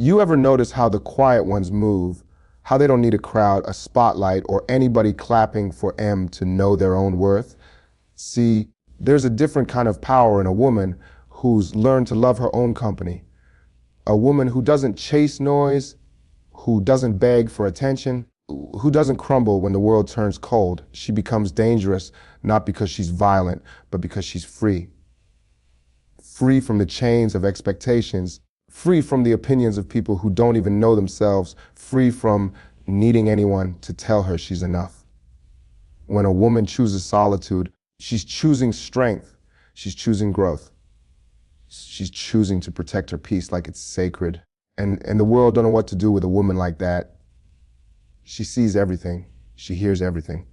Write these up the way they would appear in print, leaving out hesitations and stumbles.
You ever notice how the quiet ones move, how they don't need a crowd, a spotlight, or anybody clapping for them to know their own worth? See, there's a different kind of power in a woman who's learned to love her own company. A woman who doesn't chase noise, who doesn't beg for attention, who doesn't crumble when the world turns cold. She becomes dangerous, not because she's violent, but because she's free. Free from the chains of expectations, free from the opinions of people who don't even know themselves, free from needing anyone to tell her she's enough. When a woman chooses solitude, she's choosing strength, she's choosing growth. She's choosing to protect her peace like it's sacred. And the world don't know what to do with a woman like that. She sees everything, she hears everything,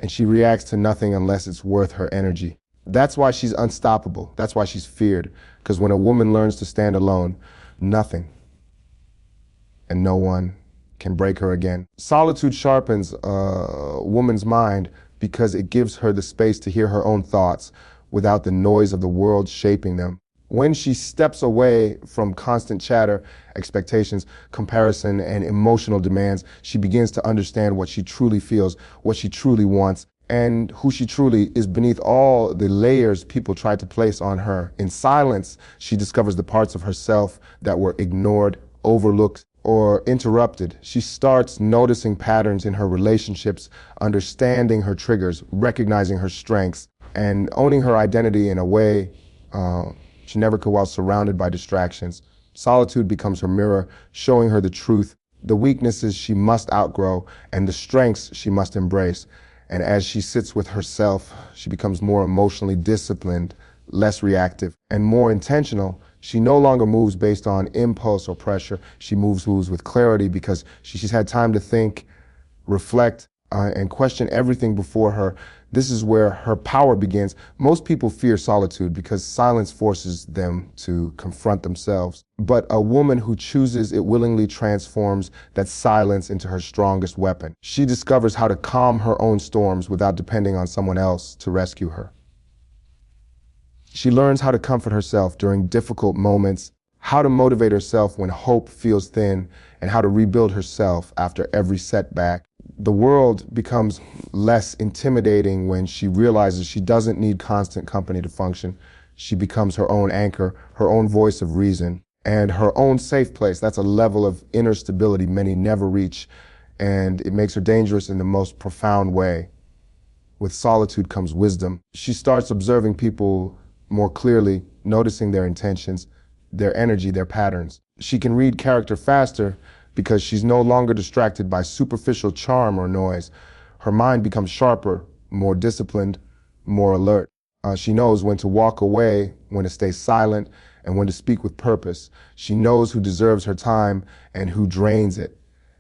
and she reacts to nothing unless it's worth her energy. That's why she's unstoppable. That's why she's feared. Because when a woman learns to stand alone, nothing and no one can break her again. Solitude sharpens a woman's mind because it gives her the space to hear her own thoughts without the noise of the world shaping them. When she steps away from constant chatter, expectations, comparison, and emotional demands, she begins to understand what she truly feels, what she truly wants, and who she truly is beneath all the layers people try to place on her. In silence, she discovers the parts of herself that were ignored, overlooked, or interrupted. She starts noticing patterns in her relationships, understanding her triggers, recognizing her strengths, and owning her identity in a way she never could while surrounded by distractions. Solitude becomes her mirror, showing her the truth, the weaknesses she must outgrow, and the strengths she must embrace. And as she sits with herself, she becomes more emotionally disciplined, less reactive, and more intentional. She no longer moves based on impulse or pressure. She moves with clarity because she's had time to think, reflect, and question everything before her. This is where her power begins. Most people fear solitude because silence forces them to confront themselves. But a woman who chooses it willingly transforms that silence into her strongest weapon. She discovers how to calm her own storms without depending on someone else to rescue her. She learns how to comfort herself during difficult moments, how to motivate herself when hope feels thin, and how to rebuild herself after every setback. The world becomes less intimidating when she realizes she doesn't need constant company to function. She becomes her own anchor, her own voice of reason, and her own safe place. That's a level of inner stability many never reach, and it makes her dangerous in the most profound way. With solitude comes wisdom. She starts observing people more clearly, noticing their intentions, their energy, their patterns. She can read character faster because she's no longer distracted by superficial charm or noise. Her mind becomes sharper, more disciplined, more alert. She knows when to walk away, when to stay silent, and when to speak with purpose. She knows who deserves her time and who drains it.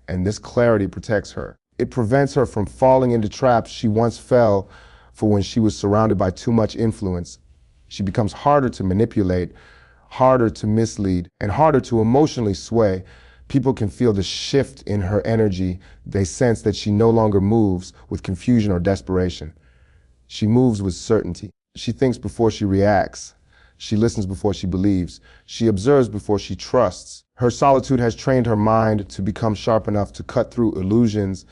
And this clarity protects her. It prevents her from falling into traps she once fell for when she was surrounded by too much influence. She becomes harder to manipulate, harder to mislead, and harder to emotionally sway. People can feel the shift in her energy. They sense that she no longer moves with confusion or desperation. She moves with certainty. She thinks before she reacts. She listens before she believes. She observes before she trusts. Her solitude has trained her mind to become sharp enough to cut through illusions,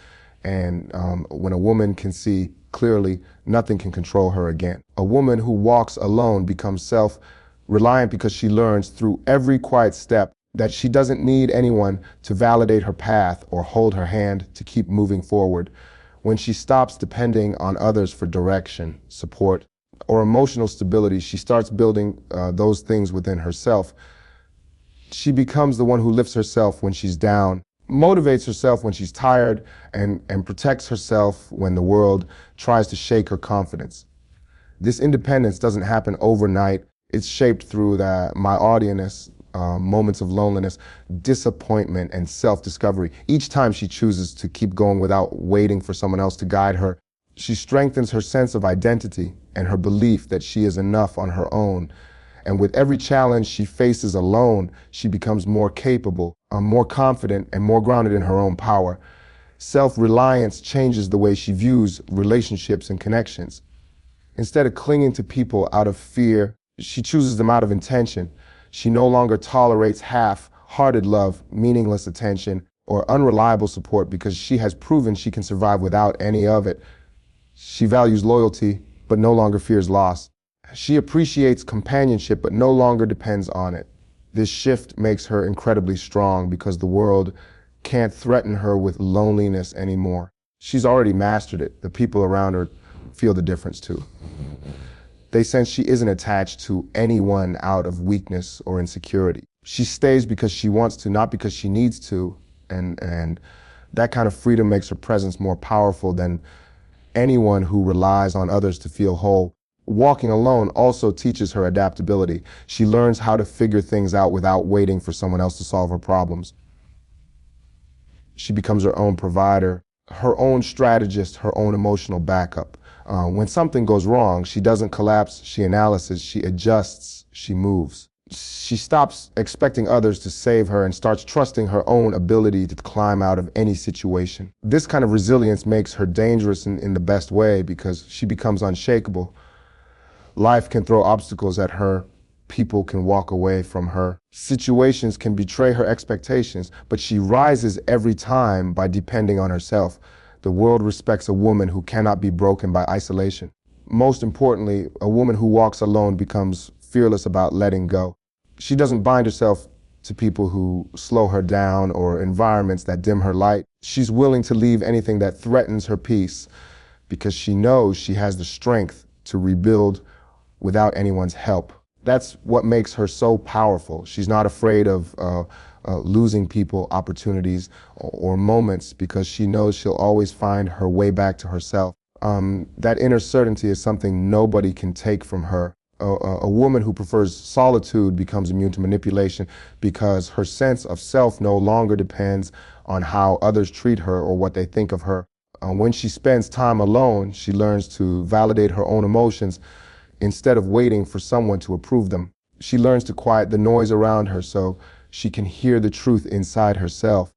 and when a woman can see clearly, nothing can control her again. A woman who walks alone becomes self-reliant because she learns through every quiet step that she doesn't need anyone to validate her path or hold her hand to keep moving forward. When she stops depending on others for direction, support, or emotional stability, she starts building those things within herself. She becomes the one who lifts herself when she's down, motivates herself when she's tired, and protects herself when the world tries to shake her confidence. This independence doesn't happen overnight. It's shaped through my audience, moments of loneliness, disappointment, and self-discovery. Each time she chooses to keep going without waiting for someone else to guide her, she strengthens her sense of identity and her belief that she is enough on her own. And with every challenge she faces alone, she becomes more capable, more confident, and more grounded in her own power. Self-reliance changes the way she views relationships and connections. Instead of clinging to people out of fear, she chooses them out of intention. She no longer tolerates half half-hearted love, meaningless attention, or unreliable support because she has proven she can survive without any of it. She values loyalty, but no longer fears loss. She appreciates companionship, but no longer depends on it. This shift makes her incredibly strong because the world can't threaten her with loneliness anymore. She's already mastered it. The people around her feel the difference too. They sense she isn't attached to anyone out of weakness or insecurity. She stays because she wants to, not because she needs to. And that kind of freedom makes her presence more powerful than anyone who relies on others to feel whole. Walking alone also teaches her adaptability. She learns how to figure things out without waiting for someone else to solve her problems. She becomes her own provider, her own strategist, her own emotional backup. When something goes wrong, she doesn't collapse, she analyzes, she adjusts, she moves. She stops expecting others to save her and starts trusting her own ability to climb out of any situation. This kind of resilience makes her dangerous in the best way because she becomes unshakable. Life can throw obstacles at her. People can walk away from her. Situations can betray her expectations, but she rises every time by depending on herself. The world respects a woman who cannot be broken by isolation. Most importantly, a woman who walks alone becomes fearless about letting go. She doesn't bind herself to people who slow her down or environments that dim her light. She's willing to leave anything that threatens her peace because she knows she has the strength to rebuild without anyone's help. That's what makes her so powerful. She's not afraid of losing people, opportunities, or moments because she knows she'll always find her way back to herself. That inner certainty is something nobody can take from her. A woman who prefers solitude becomes immune to manipulation because her sense of self no longer depends on how others treat her or what they think of her. When she spends time alone, she learns to validate her own emotions instead of waiting for someone to approve them. She learns to quiet the noise around her so she can hear the truth inside herself.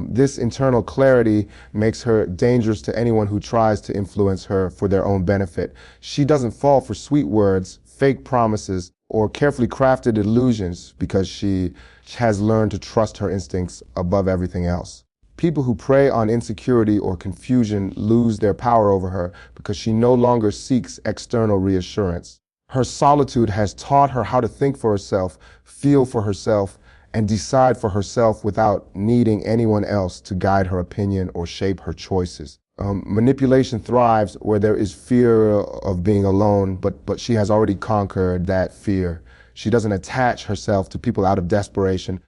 This internal clarity makes her dangerous to anyone who tries to influence her for their own benefit. She doesn't fall for sweet words, fake promises, or carefully crafted illusions because she has learned to trust her instincts above everything else. People who prey on insecurity or confusion lose their power over her because she no longer seeks external reassurance. Her solitude has taught her how to think for herself, feel for herself, and decide for herself without needing anyone else to guide her opinion or shape her choices. Manipulation thrives where there is fear of being alone, but she has already conquered that fear. She doesn't attach herself to people out of desperation,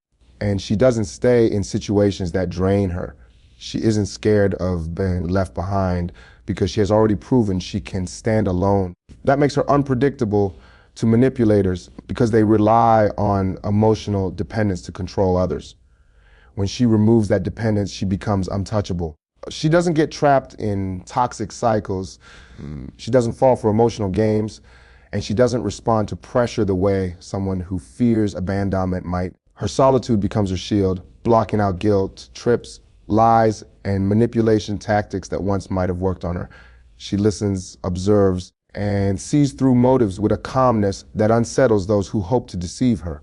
and she doesn't stay in situations that drain her. She isn't scared of being left behind because she has already proven she can stand alone. That makes her unpredictable to manipulators because they rely on emotional dependence to control others. When she removes that dependence, she becomes untouchable. She doesn't get trapped in toxic cycles. She doesn't fall for emotional games, and she doesn't respond to pressure the way someone who fears abandonment might. Her solitude becomes her shield, blocking out guilt, trips, lies, and manipulation tactics that once might have worked on her. She listens, observes, and sees through motives with a calmness that unsettles those who hope to deceive her.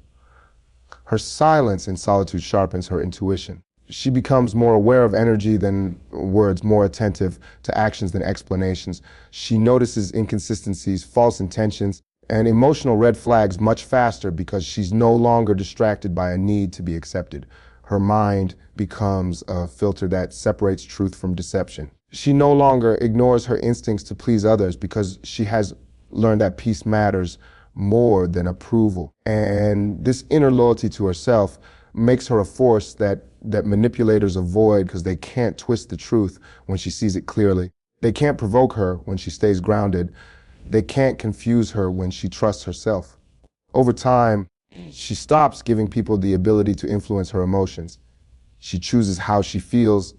Her silence in solitude sharpens her intuition. She becomes more aware of energy than words, more attentive to actions than explanations. She notices inconsistencies, false intentions, and emotional red flags much faster because she's no longer distracted by a need to be accepted. Her mind becomes a filter that separates truth from deception. She no longer ignores her instincts to please others because she has learned that peace matters more than approval. And this inner loyalty to herself makes her a force that manipulators avoid because they can't twist the truth when she sees it clearly. They can't provoke her when she stays grounded. They can't confuse her when she trusts herself. Over time, she stops giving people the ability to influence her emotions. She chooses how she feels,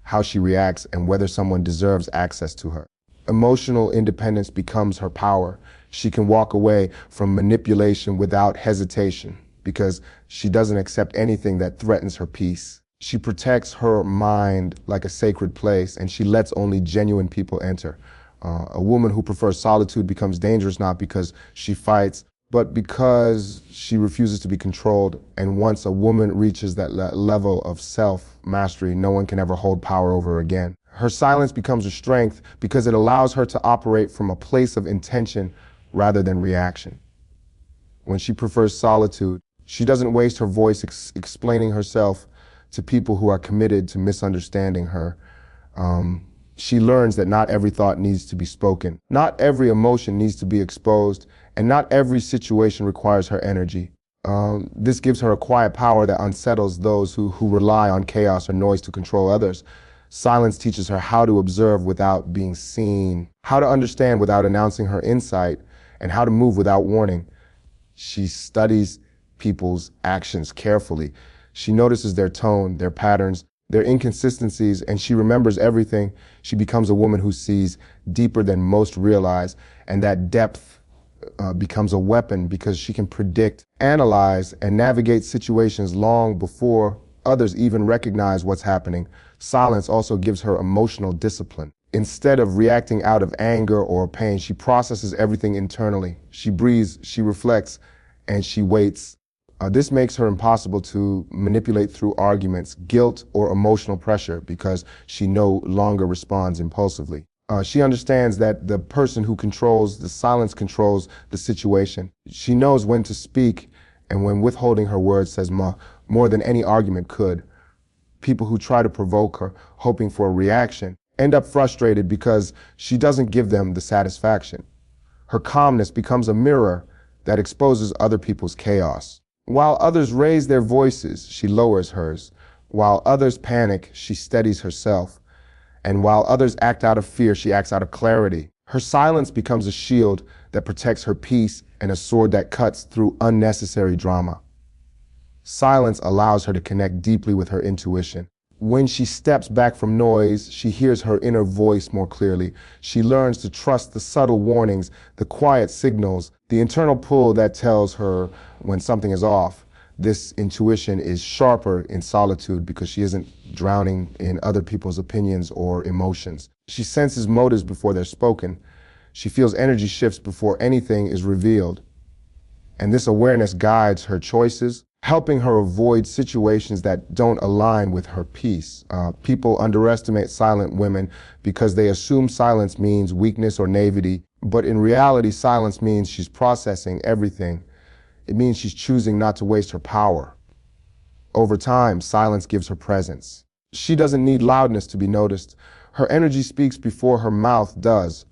how she reacts, and whether someone deserves access to her. Emotional independence becomes her power. She can walk away from manipulation without hesitation because she doesn't accept anything that threatens her peace. She protects her mind like a sacred place, and she lets only genuine people enter. A woman who prefers solitude becomes dangerous not because she fights, but because she refuses to be controlled. And once a woman reaches that level of self-mastery, no one can ever hold power over her again. Her silence becomes a strength because it allows her to operate from a place of intention rather than reaction. When she prefers solitude, she doesn't waste her voice explaining herself to people who are committed to misunderstanding her. She learns that not every thought needs to be spoken, not every emotion needs to be exposed, and not every situation requires her energy. This gives her a quiet power that unsettles those who rely on chaos or noise to control others. Silence teaches her how to observe without being seen, how to understand without announcing her insight, and how to move without warning. She studies people's actions carefully. She notices their tone, their patterns, their inconsistencies, and she remembers everything. She becomes a woman who sees deeper than most realize, and that depth becomes a weapon because she can predict, analyze, and navigate situations long before others even recognize what's happening. Silence also gives her emotional discipline. Instead of reacting out of anger or pain, she processes everything internally. She breathes, she reflects, and she waits. This makes her impossible to manipulate through arguments, guilt, or emotional pressure because she no longer responds impulsively. She understands that the person who controls the silence controls the situation. She knows when to speak and when withholding her words says more than any argument could. People who try to provoke her, hoping for a reaction, end up frustrated because she doesn't give them the satisfaction. Her calmness becomes a mirror that exposes other people's chaos. While others raise their voices, she lowers hers. While others panic, she steadies herself. And while others act out of fear, she acts out of clarity. Her silence becomes a shield that protects her peace and a sword that cuts through unnecessary drama. Silence allows her to connect deeply with her intuition. When she steps back from noise, she hears her inner voice more clearly. She learns to trust the subtle warnings, the quiet signals, the internal pull that tells her when something is off. This intuition is sharper in solitude because she isn't drowning in other people's opinions or emotions. She senses motives before they're spoken. She feels energy shifts before anything is revealed. And this awareness guides her choices, helping her avoid situations that don't align with her peace. People underestimate silent women because they assume silence means weakness or naivety, but in reality, silence means she's processing everything. It means she's choosing not to waste her power. Over time, silence gives her presence. She doesn't need loudness to be noticed. Her energy speaks before her mouth does.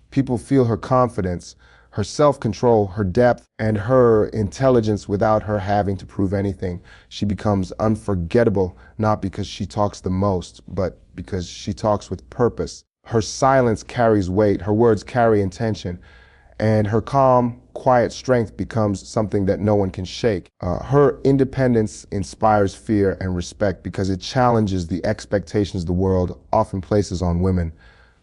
People feel her confidence, her self-control, her depth, and her intelligence without her having to prove anything. She becomes unforgettable, not because she talks the most, but because she talks with purpose. Her silence carries weight, her words carry intention, and her calm, quiet strength becomes something that no one can shake. Her independence inspires fear and respect because it challenges the expectations the world often places on women.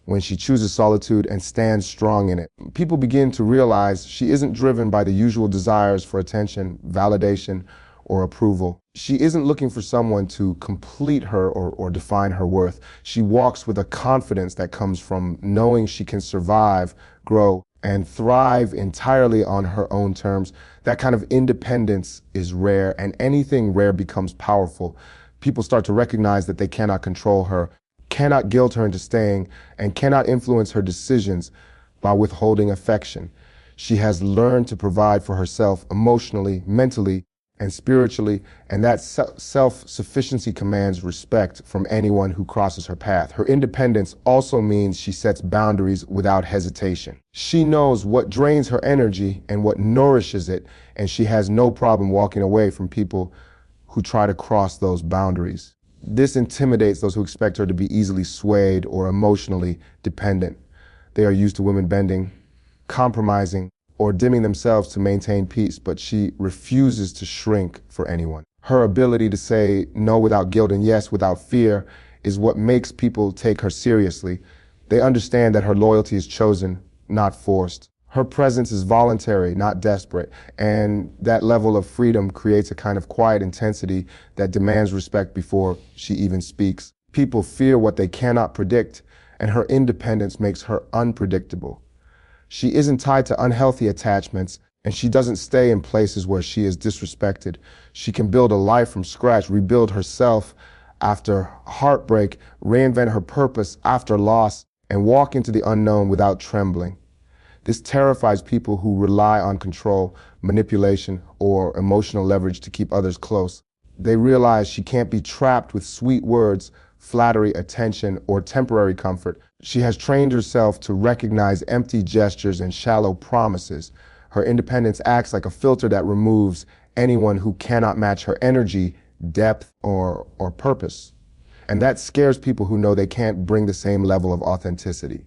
When she chooses solitude and stands strong in it, people begin to realize she isn't driven by the usual desires for attention, validation, or approval. She isn't looking for someone to complete her or define her worth. She walks with a confidence that comes from knowing she can survive, grow, and thrive entirely on her own terms. That kind of independence is rare, and anything rare becomes powerful. People start to recognize that they cannot control her, cannot guilt her into staying, and cannot influence her decisions by withholding affection. She has learned to provide for herself emotionally, mentally, and spiritually, and that self-sufficiency commands respect from anyone who crosses her path. Her independence also means she sets boundaries without hesitation. She knows what drains her energy and what nourishes it, and she has no problem walking away from people who try to cross those boundaries. This intimidates those who expect her to be easily swayed or emotionally dependent. They are used to women bending, compromising, or dimming themselves to maintain peace, but she refuses to shrink for anyone. Her ability to say no without guilt and yes without fear is what makes people take her seriously. They understand that her loyalty is chosen, not forced. Her presence is voluntary, not desperate, and that level of freedom creates a kind of quiet intensity that demands respect before she even speaks. People fear what they cannot predict, and her independence makes her unpredictable. She isn't tied to unhealthy attachments, And she doesn't stay in places where she is disrespected. She can build a life from scratch, rebuild herself after heartbreak, reinvent her purpose after loss, and walk into the unknown without trembling. This terrifies people who rely on control, manipulation, or emotional leverage to keep others close. They realize she can't be trapped with sweet words, flattery, attention, or temporary comfort. She has trained herself to recognize empty gestures and shallow promises. Her independence acts like a filter that removes anyone who cannot match her energy, depth, or purpose. And that scares people who know they can't bring the same level of authenticity.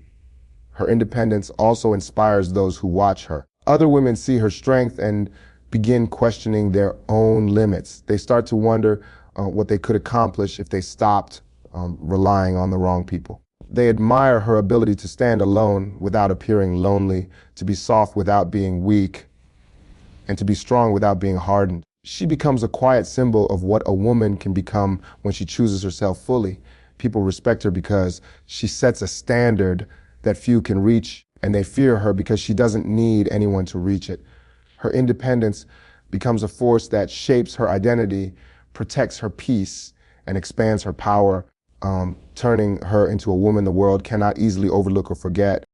Her independence also inspires those who watch her. Other women see her strength and begin questioning their own limits. They start to wonder what they could accomplish if they stopped relying on the wrong people. They admire her ability to stand alone without appearing lonely, to be soft without being weak, and to be strong without being hardened. She becomes a quiet symbol of what a woman can become when she chooses herself fully. People respect her because she sets a standard that few can reach, and they fear her because she doesn't need anyone to reach it. Her independence becomes a force that shapes her identity, protects her peace, and expands her power, turning her into a woman the world cannot easily overlook or forget.